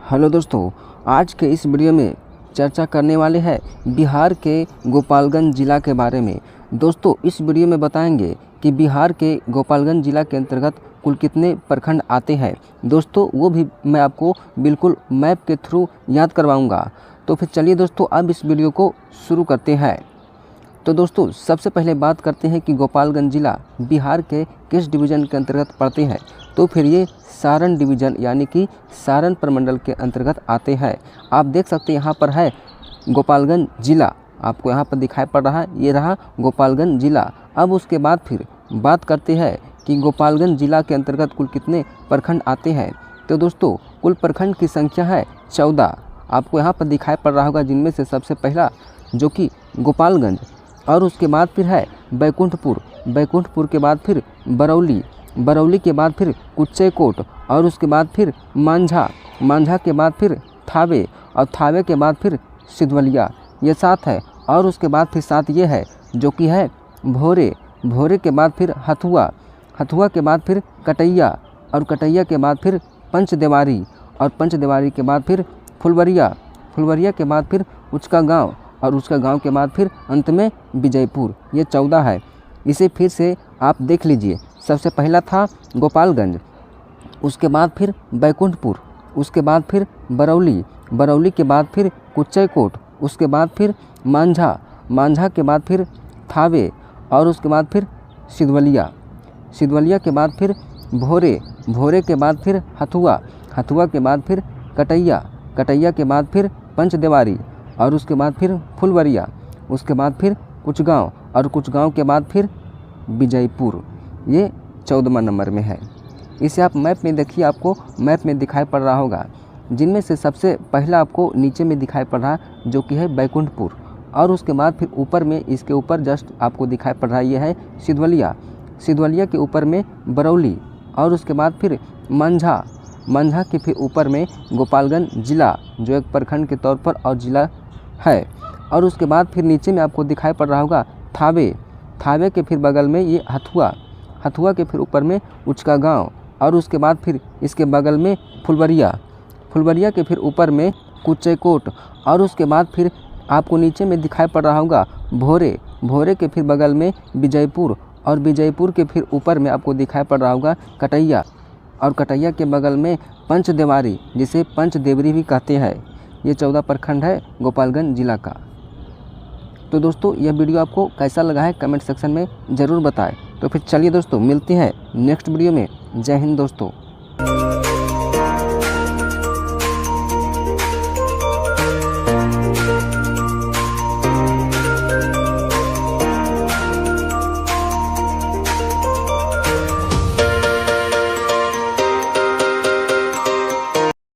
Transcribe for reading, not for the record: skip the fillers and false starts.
Hello दोस्तों, आज के इस वीडियो में चर्चा करने वाले हैं बिहार के गोपालगंज ज़िला के बारे में। दोस्तों, इस वीडियो में बताएंगे कि बिहार के गोपालगंज ज़िला के अंतर्गत कुल कितने प्रखंड आते हैं। दोस्तों, वो भी मैं आपको बिल्कुल मैप के थ्रू याद करवाऊंगा। तो फिर चलिए दोस्तों, अब इस वीडियो को शुरू करते हैं। तो दोस्तों, सबसे पहले बात करते हैं कि गोपालगंज ज़िला बिहार के किस डिवीज़न के अंतर्गत पड़ते हैं। तो फिर ये सारण डिवीज़न यानी कि सारण प्रमंडल के अंतर्गत आते हैं। आप देख सकते हैं यहाँ पर है गोपालगंज ज़िला, आपको यहाँ पर दिखाई पड़ रहा है, ये रहा गोपालगंज ज़िला। अब उसके बाद फिर बात करते हैं कि गोपालगंज ज़िला के अंतर्गत कुल कितने प्रखंड आते हैं। तो दोस्तों, कुल प्रखंड की संख्या है 14, आपको यहाँ पर दिखाई पड़ रहा होगा, जिनमें से सबसे पहला जो कि गोपालगंज, और उसके बाद फिर है बैकुंठपुर, बैकुंठपुर के बाद फिर बरौली, बरौली के बाद फिर कुच्चेकोट, और उसके बाद फिर मांझा, मांझा के बाद फिर थावे, और थावे के बाद फिर सिधवलिया, ये 7 है। और उसके बाद फिर 7 ये है जो कि है भोरे, भोरे के बाद फिर हथुआ, हथुआ के बाद फिर कटैया, और कटैया के बाद फिर पंचदेवारी, और पंचदेवारी के बाद फिर फुलवरिया, फुलवरिया के बाद फिर उचका गाँव, और उसका गांव के बाद फिर अंत में विजयपुर। ये 14 है। इसे फिर से आप देख लीजिए। सबसे पहला था गोपालगंज, उसके बाद फिर बैकुंठपुर, उसके बाद फिर बरौली, बरौली के बाद फिर कुच्चेकोट, उसके बाद फिर मांझा, मांझा के बाद फिर थावे, और उसके बाद फिर सिधवलिया, सिधवलिया के बाद फिर भोरे, भोरे के बाद फिर हथुआ, हथुआ के बाद फिर कटैया, कटैया के बाद फिर पंचदेवारी, और उसके बाद फिर फुलवरिया, उसके बाद फिर कुचगांव, और कुचगांव के बाद फिर विजयपुर। ये 14वां नंबर में है। इसे आप मैप में देखिए, आपको मैप में दिखाई पड़ रहा होगा, जिनमें से सबसे पहला आपको नीचे में दिखाई पड़ रहा है जो कि है बैकुंठपुर, और उसके बाद फिर ऊपर में इसके ऊपर जस्ट आपको दिखाई पड़ रहा है ये है सिधवलिया, सिधवलिया के ऊपर में बरौली, और उसके बाद फिर मांझा, मांझा के फिर ऊपर में गोपालगंज ज़िला जो एक प्रखंड के तौर पर और ज़िला है। और उसके बाद फिर नीचे में आपको दिखाई पड़ रहा होगा थावे, थावे के फिर बगल में ये हथुआ, हथुआ के फिर ऊपर में उचका गांव, और उसके बाद फिर इसके बगल में फुलवरिया, फुलवरिया के फिर ऊपर में कुच्चेकोट, और उसके बाद फिर आपको नीचे में दिखाई पड़ रहा होगा भोरे, भोरे के फिर बगल में विजयपुर, और विजयपुर के फिर ऊपर में आपको दिखाई पड़ रहा होगा कटैया, और कटैया के बगल में पंचदेवारी, जिसे पंचदेवरी भी कहते हैं। ये 14 प्रखंड है गोपालगंज ज़िला का। तो दोस्तों, यह वीडियो आपको कैसा लगा है कमेंट सेक्शन में ज़रूर बताएं। तो फिर चलिए दोस्तों, मिलते हैं नेक्स्ट वीडियो में। जय हिंद दोस्तों।